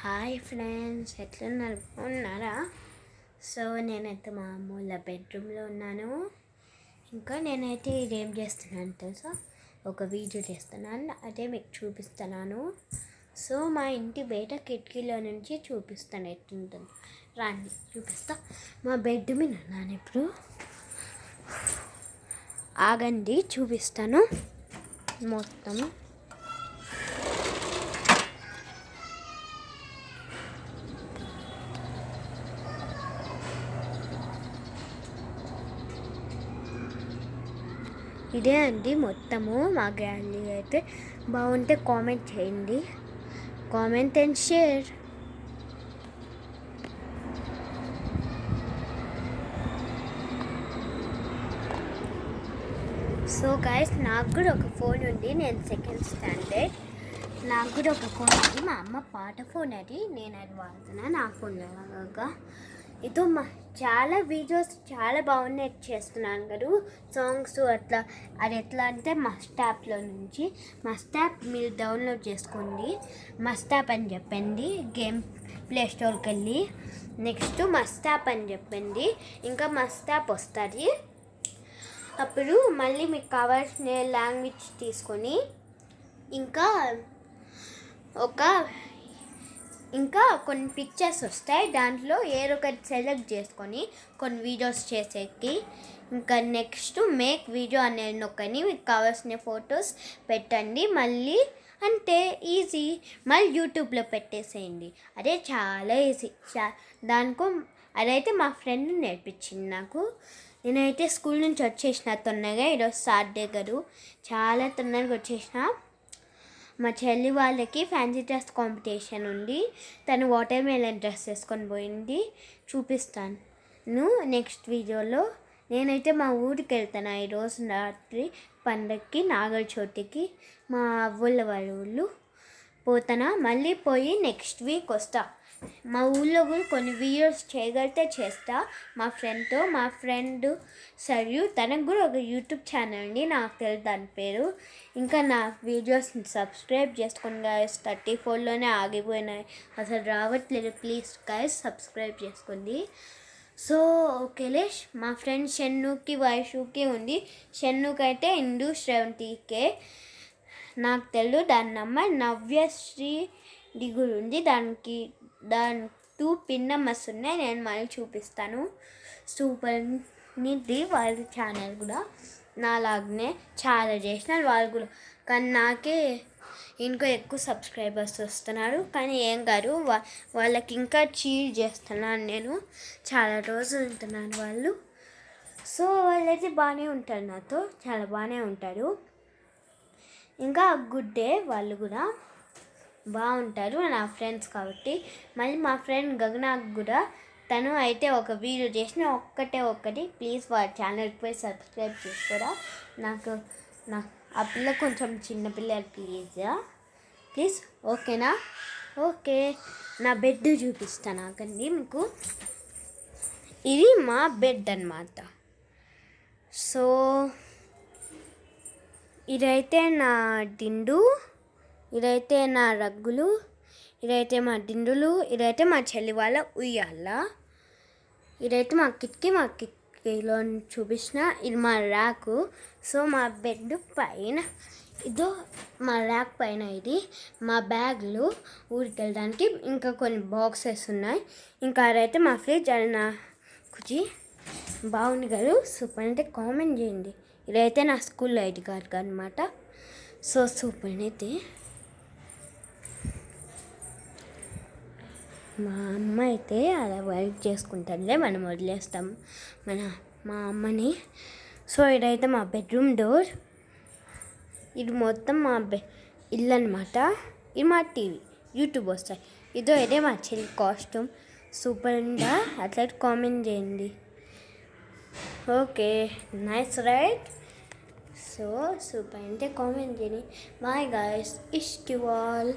Hi friends, ఎట్లున్నారు? ఉన్నారా? So నేనైతే మా అమ్మోళ్ళ బెడ్రూమ్లో ఉన్నాను. ఇంకా నేనైతే ఇదేం చేస్తున్నాను తెలుసా, ఒక వీడియో చేస్తున్నాను, అదే మీకు చూపిస్తున్నాను. సో మా ఇంటి బయట కిటికీలో నుంచి చూపిస్తాను ఎట్లుంటుంది. రాండి చూపిస్తా. మా బెడ్ మీద ఉన్నాను ఇప్పుడు. ఆగండి చూపిస్తాను మొత్తం. ఇదే అండి మొత్తము మా గ్యాలరీ. అయితే బాగుంటే కామెంట్ చేయండి, comment and share. So guys, నాకు కూడా ఒక ఫోన్ ఉంది, నేను సెకండ్ స్టాండర్డ్. నాకు కూడా ఒక ఫోన్ ఉంది, మా అమ్మ పాత ఫోన్ అది, నేను అది వాడుతున్నా నా ఫోన్లో లాగా. ఇదో చాలా వీడియోస్ చాలా బాగున్నాయి చేస్తున్నాను కదా, సాంగ్స్ అట్లా. అది ఎట్లా అంటే మస్ట్ యాప్లో నుంచి. మస్ట్ యాప్ మీరు డౌన్లోడ్ చేసుకోండి. మస్ట్ యాప్ అని చెప్పండి, గేమ్ ప్లే స్టోర్కి వెళ్ళి నెక్స్ట్ మస్ట్ యాప్ అని చెప్పండి, ఇంకా మస్ట్ యాప్ వస్తుంది. అప్పుడు మళ్ళీ మీకు కావాల్సిన లాంగ్వేజ్ తీసుకొని ఇంకా కొన్ని పిక్చర్స్ వస్తాయి, దాంట్లో ఏదో ఒకటి సెలెక్ట్ చేసుకొని కొన్ని వీడియోస్ చేసేకి. ఇంకా నెక్స్ట్ మేక్ వీడియో అనేది నొక్కని మీకు కావాల్సిన ఫొటోస్ పెట్టండి. మళ్ళీ అంటే ఈజీ, మళ్ళీ యూట్యూబ్లో పెట్టేసేయండి. అదే చాలా ఈజీ. దానికో అదైతే మా ఫ్రెండ్ నేర్పించింది నాకు. నేనైతే స్కూల్ నుంచి వచ్చేసిన తొందరగా, ఈరోజు సాటర్డే కదా, చాలా తొందరగా వచ్చేసిన. మా చెల్లి వాళ్ళకి ఫ్యాన్సీ డ్రెస్ కాంపిటీషన్ ఉంది, తను వాటర్ మెలన్ డ్రెస్ వేసుకొని పోయింది. చూపిస్తాను నెక్స్ట్ వీడియోలో. నేనైతే మా ఊరికి వెళ్తాను ఈరోజు రాత్రి పండగకి, నాగల చోటికి. మా అవ్వల వాళ్ళ ఊళ్ళు పోతానా, మళ్ళీ పోయి నెక్స్ట్ వీక్ వస్తా. మా ఊళ్ళో కూడా కొన్ని వీడియోస్ చేయగలిగితే చేస్తా మా ఫ్రెండ్తో. మా ఫ్రెండ్ సరియు, తనకు కూడా ఒక యూట్యూబ్ ఛానల్ ఉంది, నాకు తెలుసు దాని పేరు. ఇంకా నా వీడియోస్ని సబ్స్క్రైబ్ చేసుకోండి గాయస్. 34లోనే ఆగిపోయినాయి, అసలు రావట్లేదు. ప్లీజ్ గాయస్ సబ్స్క్రైబ్ చేసుకోండి. సో ఓకేలే. మా ఫ్రెండ్ షన్నుకి వైషుకి ఉంది. షన్నుకి అయితే ఇందు శ్రవంతికే నాకు తెలుసు. దాని నెంబర్ నవ్యశ్రీ దిగులు ఉంది. దానికి 2 పిన్ నెంబర్స్ ఉన్నాయి, నేను మళ్ళీ చూపిస్తాను. సూపర్ నిధి వాళ్ళ ఛానల్ కూడా నాలాగనే చాలా చేసినారు వాళ్ళు కూడా, కానీ నాకే ఇంకా ఎక్కువ సబ్స్క్రైబర్స్ వస్తున్నారు. కానీ ఏం కాదు, వాళ్ళకి ఇంకా చీట్ చేస్తున్నాను నేను. చాలా రోజులు ఉంటున్నాను వాళ్ళు. సో వాళ్ళైతే బాగానే ఉంటారు, నాతో చాలా బాగానే ఉంటారు. ఇంకా గుడ్ డే వాళ్ళు కూడా బాగుంటారు నా ఫ్రెండ్స్ కాబట్టి. మళ్ళీ మా ఫ్రెండ్ గగనాకు కూడా, తను అయితే ఒక వీడియో చేసిన ఒక్కటి. ప్లీజ్ వాళ్ళ ఛానల్కి పోయి సబ్స్క్రైబ్ చేసుకోరా. నా ఆ పిల్ల కొంచెం చిన్నపిల్లలు, ప్లీజ్ ఓకేనా? ఓకే. నా బెడ్ చూపిస్తాను నాకండి మీకు. ఇది మా బెడ్ అన్నమాట. సో ఇదైతే నా దిండు, ఇదైతే నా రగ్గులు, ఇదైతే మా దిండులు, ఇదైతే మా చెల్లి వాళ్ళ ఉయ్యాల, ఇదైతే మా కిటికీలో చూపించిన. ఇది మా ర్యాకు. సో మా బెడ్ పైన ఇదో మా ర్యాక్ పైన ఇది మా బ్యాగులు ఊరికి వెళ్ళడానికి. ఇంకా కొన్ని బాక్సెస్ ఉన్నాయి. ఇంకా అదైతే మా ఫ్రిడ్జ్. అది నా కుచి బాగుంది కదా, సూపర్ అంటే కామెంట్ చేయండి. ఇదైతే నా స్కూల్ ఐడి కార్డ్ అనమాట. సో సూపర్ అయితే. మా అమ్మ అయితే అలా వర్క్ చేసుకుంటుందిలే, మనం వదిలేస్తాం మా అమ్మని. సో ఇదైతే మా బెడ్రూమ్ డోర్. ఇది మొత్తం మా ఇల్లు అనమాట. ఇది మా టీవీ, యూట్యూబ్ వస్తాయి. ఇదే మా చెల్లి కాస్ట్యూమ్. సూపర్ ఉందా? అట్లా కామెంట్ చేయండి. Okay, nice right. So super అంటే కామెంట్ చేయండి. బాయ్ గాయస్, ఇష్ట యు ఆల్.